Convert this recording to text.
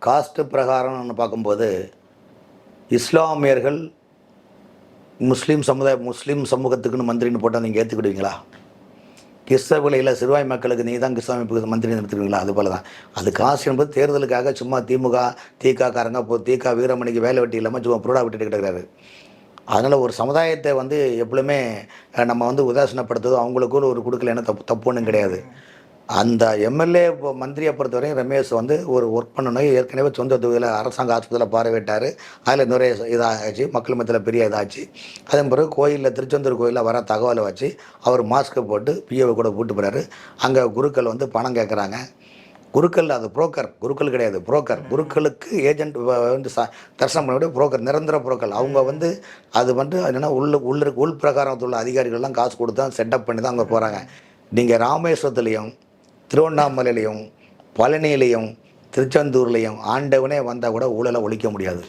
Cost பிரகாரம்னு பார்க்கும்போது இஸ்லாமியர்கள் முஸ்லீம் சமூகத்துக்குன்னு மந்திரின்னு போட்டால் நீங்கள் ஏற்றுக்கிடுவீங்களா? கிறிஸ்தவர்கள் இல்லை சிறுபாய் மக்களுக்கு நீ தான் கிறிஸ்தவ மந்திரி நிறுத்துவீங்களா? அது போல தான் அது. காசு என்பது தேர்தலுக்காக சும்மா திகாக்காரங்க திக வீரமணிக்கு வேலை வெட்டி இல்லாமல் சும்மா புரோடா விட்டுட்டு கிடக்கிறாரு. அதனால் ஒரு சமுதாயத்தை எப்பவுமே நம்ம உதாசீனப்படுத்துதோ அவங்களுக்கும் ஒரு கொடுக்கலன்னா தப்பு ஒன்றும் கிடையாது. அந்த எம்எல்ஏ மந்திரியை பொறுத்தவரையும் ரமேஷ் ஒரு ஒர்க் பண்ணணும். ஏற்கனவே சொந்த தொகுதியில் அரசாங்க ஆஸ்பத்திரியில் பார்வையிட்டார். அதில் நிறைய இதாகிடுச்சு, மக்கள் மத்தியில் பெரிய இதாச்சு. அதன் பிறகு கோயிலில் திருச்செந்தூர் கோயிலில் வர தகவலை வச்சு அவர் மாஸ்க்கை போட்டு பிஏவை கூட கூட்டு போகிறாரு. அங்கே குருக்கள் பணம் கேட்குறாங்க. குருக்கள் அது புரோக்கர், குருக்கள் கிடையாது, புரோக்கர். குருக்களுக்கு ஏஜென்ட் தரிசனம் பண்ணக்கூடிய புரோக்கர், நிரந்தர புரோக்கர். அவங்க அது என்னென்னா உள் பிரகாரத்தில் உள்ள அதிகாரிகள்லாம் காசு கொடுத்து தான் செட்டப் பண்ணி தான் அங்கே போகிறாங்க. நீங்கள் ராமேஸ்வரத்துலேயும் திருவண்ணாமலையிலையும் பழனியிலையும் திருச்செந்தூர்லையும் ஆண்டவனே வந்தால் கூட ஊழலை ஒழிக்க முடியாது.